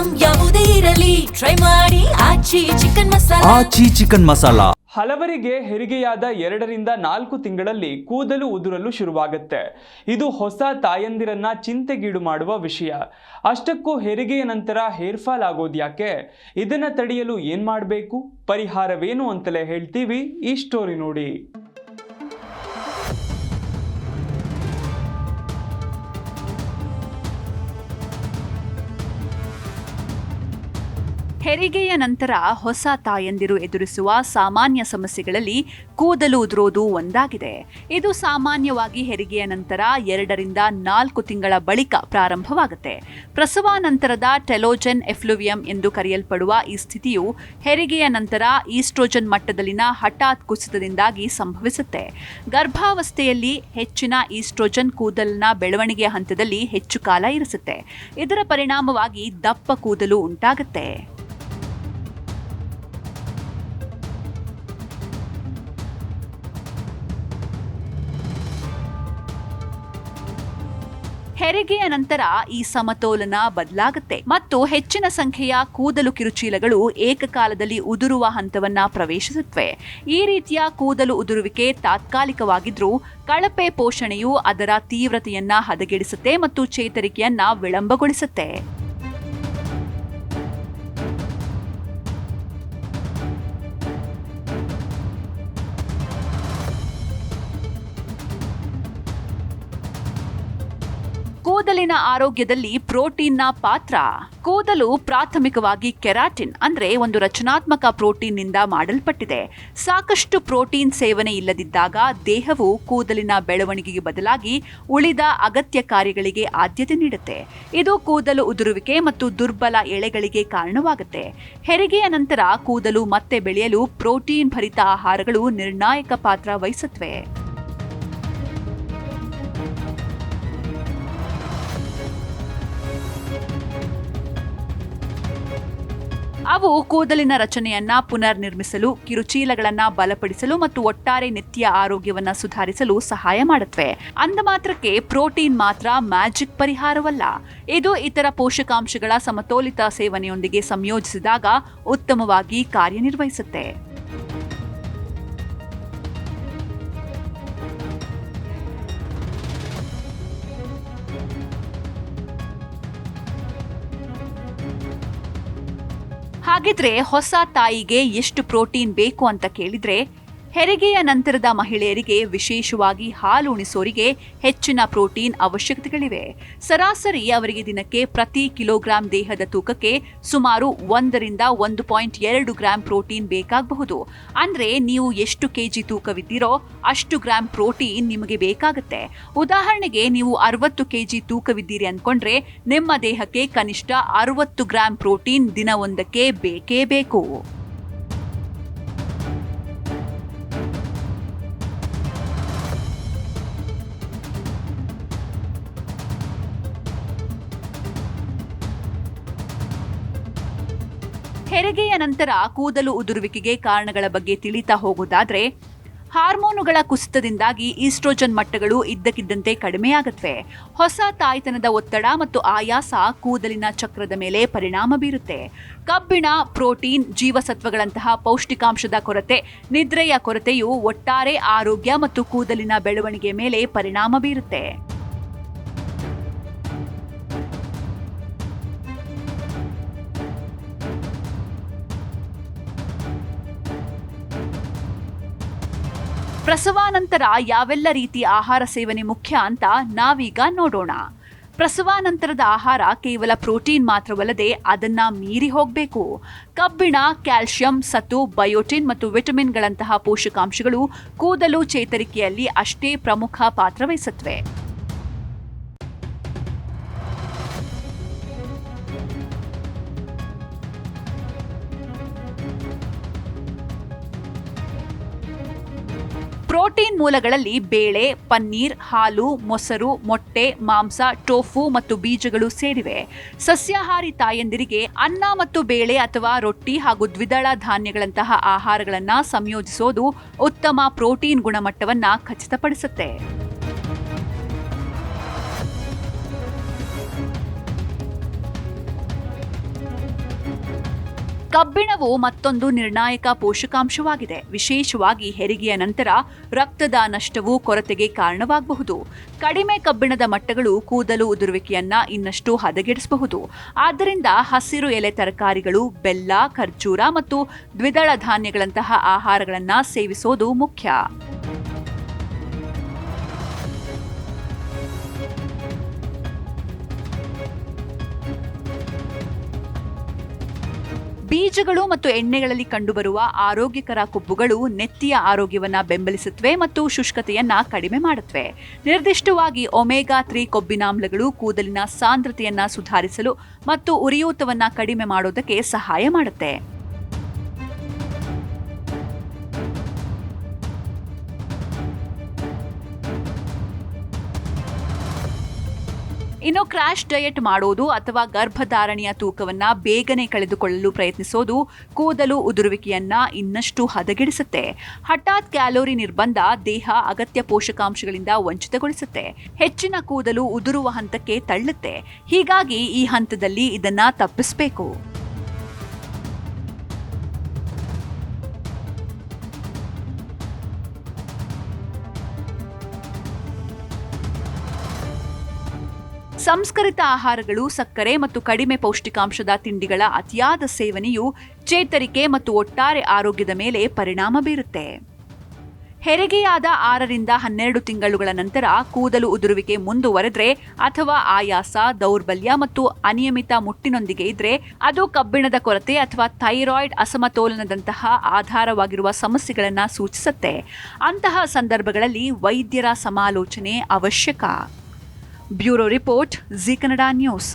Item ಯಾವುದೇ ಇರಲಿ try ಮಾಡಿ ಆಚಿ ಚಿಕನ್ ಮಸಾಲಾ. ಹಲವರಿಗೆ ಹೆರಿಗೆಯಾದ 2 ರಿಂದ 4 ತಿಂಗಳಲ್ಲಿ ಕೂದಲು ಉದುರಲು ಶುರುವಾಗುತ್ತೆ. ಇದು ಹೊಸ ತಾಯಂದಿರನ್ನ ಚಿಂತೆಗೀಡು ಮಾಡುವ ವಿಷಯ. ಅಷ್ಟಕ್ಕೂ ಹೆರಿಗೆಯ ನಂತರ ಹೇರ್ ಫಾಲ್ ಆಗೋದು ಯಾಕೆ? ಇದನ್ನ ತಡೆಯಲು ಏನ್ ಮಾಡಬೇಕು, ಪರಿಹಾರವೇನು ಅಂತಲೇ ಹೇಳ್ತೀವಿ ಈ ಸ್ಟೋರಿ ನೋಡಿ. ಹೆರಿಗೆಯ ನಂತರ ಹೊಸ ತಾಯಂದಿರು ಎದುರಿಸುವ ಸಾಮಾನ್ಯ ಸಮಸ್ಯೆಗಳಲ್ಲಿ ಕೂದಲು ಉದುರೋದು ಒಂದಾಗಿದೆ. ಇದು ಸಾಮಾನ್ಯವಾಗಿ ಹೆರಿಗೆಯ ನಂತರ 2 ರಿಂದ 4 ತಿಂಗಳ ಬಳಿಕ ಪ್ರಾರಂಭವಾಗುತ್ತೆ. ಪ್ರಸವಾನಂತರದ ಟೆಲೋಜೆನ್ ಎಫ್ಲುವಿಯಂ ಎಂದು ಕರೆಯಲ್ಪಡುವ ಈ ಸ್ಥಿತಿಯು ಹೆರಿಗೆಯ ನಂತರ ಈಸ್ಟ್ರೋಜನ್ ಮಟ್ಟದಲ್ಲಿನ ಹಠಾತ್ ಕುಸಿತದಿಂದಾಗಿ ಸಂಭವಿಸುತ್ತೆ. ಗರ್ಭಾವಸ್ಥೆಯಲ್ಲಿ ಹೆಚ್ಚಿನ ಈಸ್ಟ್ರೋಜನ್ ಕೂದಲಿನ ಬೆಳವಣಿಗೆಯ ಹಂತದಲ್ಲಿ ಹೆಚ್ಚು ಕಾಲ ಇರಿಸುತ್ತೆ. ಇದರ ಪರಿಣಾಮವಾಗಿ ದಪ್ಪ ಕೂದಲು ಉಂಟಾಗುತ್ತೆ. ಹೆರಿಗೆಯ ನಂತರ ಈ ಸಮತೋಲನ ಬದಲಾಗುತ್ತೆ ಮತ್ತು ಹೆಚ್ಚಿನ ಸಂಖ್ಯೆಯ ಕೂದಲು ಕಿರುಚೀಲಗಳು ಏಕಕಾಲದಲ್ಲಿ ಉದುರುವ ಹಂತವನ್ನ ಪ್ರವೇಶಿಸುತ್ತವೆ. ಈ ರೀತಿಯ ಕೂದಲು ಉದುರುವಿಕೆ ತಾತ್ಕಾಲಿಕವಾಗಿದ್ರೂ ಕಳಪೆ ಪೋಷಣೆಯು ಅದರ ತೀವ್ರತೆಯನ್ನ ಹದಗೆಡಿಸುತ್ತೆ ಮತ್ತು ಚೇತರಿಕೆಯನ್ನ ವಿಳಂಬಗೊಳಿಸುತ್ತೆ. ಕೂದಲಿನ ಆರೋಗ್ಯದಲ್ಲಿ ಪ್ರೋಟೀನ್ನ ಪಾತ್ರ. ಕೂದಲು ಪ್ರಾಥಮಿಕವಾಗಿ ಕೆರಾಟಿನ್ ಅಂದ್ರೆ ಒಂದು ರಚನಾತ್ಮಕ ಪ್ರೋಟೀನ್ ನಿಂದ ಮಾಡಲ್ಪಟ್ಟಿದೆ. ಸಾಕಷ್ಟು ಪ್ರೋಟೀನ್ ಸೇವನೆ ಇಲ್ಲದಿದ್ದಾಗ ದೇಹವು ಕೂದಲಿನ ಬೆಳವಣಿಗೆಗೆ ಬದಲಾಗಿ ಉಳಿದ ಅಗತ್ಯ ಕಾರ್ಯಗಳಿಗೆ ಆದ್ಯತೆ ನೀಡುತ್ತೆ. ಇದು ಕೂದಲು ಉದುರುವಿಕೆ ಮತ್ತು ದುರ್ಬಲ ಎಳೆಗಳಿಗೆ ಕಾರಣವಾಗುತ್ತೆ. ಹೆರಿಗೆಯ ನಂತರ ಕೂದಲು ಮತ್ತೆ ಬೆಳೆಯಲು ಪ್ರೋಟೀನ್ ಭರಿತ ಆಹಾರಗಳು ನಿರ್ಣಾಯಕ ಪಾತ್ರ ವಹಿಸುತ್ತವೆ. ಅವು ಕೂದಲಿನ ರಚನೆಯನ್ನ ಪುನರ್ ನಿರ್ಮಿಸಲು, ಕಿರುಚೀಲಗಳನ್ನ ಬಲಪಡಿಸಲು ಮತ್ತು ಒಟ್ಟಾರೆ ನೆತ್ತಿಯ ಆರೋಗ್ಯವನ್ನ ಸುಧಾರಿಸಲು ಸಹಾಯ ಮಾಡುತ್ತವೆ. ಅಂದ ಮಾತ್ರಕ್ಕೆ ಪ್ರೋಟೀನ್ ಮಾತ್ರ ಮ್ಯಾಜಿಕ್ ಪರಿಹಾರವಲ್ಲ. ಇದು ಇತರ ಪೋಷಕಾಂಶಗಳ ಸಮತೋಲಿತ ಸೇವನೆಯೊಂದಿಗೆ ಸಂಯೋಜಿಸಿದಾಗ ಉತ್ತಮವಾಗಿ ಕಾರ್ಯನಿರ್ವಹಿಸುತ್ತೆ. ಹಾಗಿದ್ರೆ ಹೊಸ ತಾಯಿಗೆ ಎಷ್ಟು ಪ್ರೋಟೀನ್ ಬೇಕು ಅಂತ ಕೇಳಿದ್ರೆ, ಹೆರಿಗೆಯ ನಂತರದ ಮಹಿಳೆಯರಿಗೆ, ವಿಶೇಷವಾಗಿ ಹಾಲು ಉಣಿಸೋರಿಗೆ ಹೆಚ್ಚಿನ ಪ್ರೋಟೀನ್ ಅವಶ್ಯಕತೆಗಳಿವೆ. ಸರಾಸರಿ ಅವರಿಗೆ ದಿನಕ್ಕೆ ಪ್ರತಿ ಕಿಲೋಗ್ರಾಂ ದೇಹದ ತೂಕಕ್ಕೆ ಸುಮಾರು 1 ರಿಂದ 1.2 ಗ್ರಾಂ ಪ್ರೋಟೀನ್ ಬೇಕಾಗಬಹುದು. ಅಂದ್ರೆ ನೀವು ಎಷ್ಟು ಕೆಜಿ ತೂಕವಿದ್ದೀರೋ ಅಷ್ಟು ಗ್ರಾಂ ಪ್ರೋಟೀನ್ ನಿಮಗೆ ಬೇಕಾಗುತ್ತೆ. ಉದಾಹರಣೆಗೆ ನೀವು 60 ಕೆಜಿ ತೂಕವಿದ್ದೀರಿ ಅಂದ್ಕೊಂಡ್ರೆ ನಿಮ್ಮ ದೇಹಕ್ಕೆ ಕನಿಷ್ಠ 60 ಗ್ರಾಂ ಪ್ರೋಟೀನ್ ದಿನವೊಂದಕ್ಕೆ ಬೇಕೇ ಬೇಕು. ಹೆರಿಗೆಯ ನಂತರ ಕೂದಲು ಉದುರುವಿಕೆಗೆ ಕಾರಣಗಳ ಬಗ್ಗೆ ತಿಳಿತಾ ಹೋಗೋದಾದ್ರೆ, ಹಾರ್ಮೋನುಗಳ ಕುಸಿತದಿಂದಾಗಿ ಈಸ್ಟ್ರೋಜನ್ ಮಟ್ಟಗಳು ಇದ್ದಕ್ಕಿದ್ದಂತೆ ಕಡಿಮೆಯಾಗುತ್ತವೆ. ಹೊಸ ತಾಯ್ತನದ ಒತ್ತಡ ಮತ್ತು ಆಯಾಸ ಕೂದಲಿನ ಚಕ್ರದ ಮೇಲೆ ಪರಿಣಾಮ ಬೀರುತ್ತೆ. ಕಬ್ಬಿಣ, ಪ್ರೋಟೀನ್, ಜೀವಸತ್ವಗಳಂತಹ ಪೌಷ್ಟಿಕಾಂಶದ ಕೊರತೆ, ನಿದ್ರೆಯ ಕೊರತೆಯು ಒಟ್ಟಾರೆ ಆರೋಗ್ಯ ಮತ್ತು ಕೂದಲಿನ ಬೆಳವಣಿಗೆ ಮೇಲೆ ಪರಿಣಾಮ ಬೀರುತ್ತೆ. ಪ್ರಸವಾನಂತರ ಯಾವೆಲ್ಲ ರೀತಿಯ ಆಹಾರ ಸೇವನೆ ಮುಖ್ಯ ಅಂತ ನಾವೀಗ ನೋಡೋಣ. ಪ್ರಸವಾನಂತರದ ಆಹಾರ ಕೇವಲ ಪ್ರೋಟೀನ್ ಮಾತ್ರವಲ್ಲದೆ ಅದನ್ನ ಮೀರಿ ಹೋಗಬೇಕು. ಕಬ್ಬಿಣ, ಕ್ಯಾಲ್ಸಿಯಂ, ಸತು, ಬಯೋಟಿನ್ ಮತ್ತು ವಿಟಮಿನ್ಗಳಂತಹ ಪೋಷಕಾಂಶಗಳು ಕೂದಲು ಚೇತರಿಕೆಯಲ್ಲಿ ಅಷ್ಟೇ ಪ್ರಮುಖ ಪಾತ್ರ ವಹಿಸುತ್ತವೆ. ಪ್ರೋಟೀನ್ ಮೂಲಗಳಲ್ಲಿ ಬೇಳೆ, ಪನ್ನೀರ್, ಹಾಲು, ಮೊಸರು, ಮೊಟ್ಟೆ, ಮಾಂಸ, ಟೋಫು ಮತ್ತು ಬೀಜಗಳು ಸೇರಿವೆ. ಸಸ್ಯಾಹಾರಿ ತಾಯಂದಿರಿಗೆ ಅನ್ನ ಮತ್ತು ಬೇಳೆ ಅಥವಾ ರೊಟ್ಟಿ ಹಾಗೂ ದ್ವಿದಳ ಧಾನ್ಯಗಳಂತಹ ಆಹಾರಗಳನ್ನು ಸಂಯೋಜಿಸೋದು ಉತ್ತಮ ಪ್ರೋಟೀನ್ ಗುಣಮಟ್ಟವನ್ನು ಖಚಿತಪಡಿಸುತ್ತೆ. ಕಬ್ಬಿಣವು ಮತ್ತೊಂದು ನಿರ್ಣಾಯಕ ಪೋಷಕಾಂಶವಾಗಿದೆ. ವಿಶೇಷವಾಗಿ ಹೆರಿಗೆಯ ನಂತರ ರಕ್ತದ ನಷ್ಟವು ಕೊರತೆಗೆ ಕಾರಣವಾಗಬಹುದು. ಕಡಿಮೆ ಕಬ್ಬಿಣದ ಮಟ್ಟಗಳು ಕೂದಲು ಉದುರುವಿಕೆಯನ್ನ ಇನ್ನಷ್ಟು ಹದಗೆಡಿಸಬಹುದು. ಆದ್ದರಿಂದ ಹಸಿರು ಎಲೆ ತರಕಾರಿಗಳು, ಬೆಲ್ಲ, ಖರ್ಜೂರ ಮತ್ತು ದ್ವಿದಳ ಧಾನ್ಯಗಳಂತಹ ಆಹಾರಗಳನ್ನು ಸೇವಿಸೋದು ಮುಖ್ಯ. ಬೀಜಗಳು ಮತ್ತು ಎಣ್ಣೆಗಳಲ್ಲಿ ಕಂಡುಬರುವ ಆರೋಗ್ಯಕರ ಕೊಬ್ಬುಗಳು ನೆತ್ತಿಯ ಆರೋಗ್ಯವನ್ನು ಬೆಂಬಲಿಸುತ್ತವೆ ಮತ್ತು ಶುಷ್ಕತೆಯನ್ನ ಕಡಿಮೆ ಮಾಡುತ್ತವೆ. ನಿರ್ದಿಷ್ಟವಾಗಿ ಒಮೆಗಾ 3 ಕೊಬ್ಬಿನಾಮ್ಲಗಳು ಕೂದಲಿನ ಸಾಂದ್ರತೆಯನ್ನ ಸುಧಾರಿಸಲು ಮತ್ತು ಉರಿಯೂತವನ್ನ ಕಡಿಮೆ ಮಾಡೋದಕ್ಕೆ ಸಹಾಯ ಮಾಡುತ್ತೆ. ಇನ್ನು ಕ್ರಾಶ್ ಡಯಟ್ ಮಾಡೋದು ಅಥವಾ ಗರ್ಭಧಾರಣೆಯ ತೂಕವನ್ನ ಬೇಗನೆ ಕಳೆದುಕೊಳ್ಳಲು ಪ್ರಯತ್ನಿಸೋದು ಕೂದಲು ಉದುರುವಿಕೆಯನ್ನ ಇನ್ನಷ್ಟು ಹದಗೆಡಿಸುತ್ತೆ. ಹಠಾತ್ ಕ್ಯಾಲೋರಿ ನಿರ್ಬಂಧ ದೇಹ ಅಗತ್ಯ ಪೋಷಕಾಂಶಗಳಿಂದ ವಂಚಿತಗೊಳಿಸುತ್ತೆ. ಹೆಚ್ಚಿನ ಕೂದಲು ಉದುರುವ ಹಂತಕ್ಕೆ ತಳ್ಳುತ್ತೆ. ಹೀಗಾಗಿ ಈ ಹಂತದಲ್ಲಿ ಇದನ್ನ ತಪ್ಪಿಸಬೇಕು. ಸಂಸ್ಕರಿತ ಆಹಾರಗಳು, ಸಕ್ಕರೆ ಮತ್ತು ಕಡಿಮೆ ಪೌಷ್ಟಿಕಾಂಶದ ತಿಂಡಿಗಳ ಅತಿಯಾದ ಸೇವನೆಯು ಚೇತರಿಕೆ ಮತ್ತು ಒಟ್ಟಾರೆ ಆರೋಗ್ಯದ ಮೇಲೆ ಪರಿಣಾಮ ಬೀರುತ್ತೆ. ಹೆರಿಗೆಯಾದ 6 ರಿಂದ 12 ತಿಂಗಳುಗಳ ನಂತರ ಕೂದಲು ಉದುರುವಿಕೆ ಮುಂದುವರೆದ್ರೆ ಅಥವಾ ಆಯಾಸ, ದೌರ್ಬಲ್ಯ ಮತ್ತು ಅನಿಯಮಿತ ಮುಟ್ಟಿನೊಂದಿಗೆ ಇದ್ರೆ ಅದು ಕಬ್ಬಿಣದ ಕೊರತೆ ಅಥವಾ ಥೈರಾಯ್ಡ್ ಅಸಮತೋಲನದಂತಹ ಆಧಾರವಾಗಿರುವ ಸಮಸ್ಯೆಗಳನ್ನು ಸೂಚಿಸುತ್ತೆ. ಅಂತಹ ಸಂದರ್ಭಗಳಲ್ಲಿ ವೈದ್ಯರ ಸಮಾಲೋಚನೆ ಅವಶ್ಯಕ. Bureau report, G Kannada news.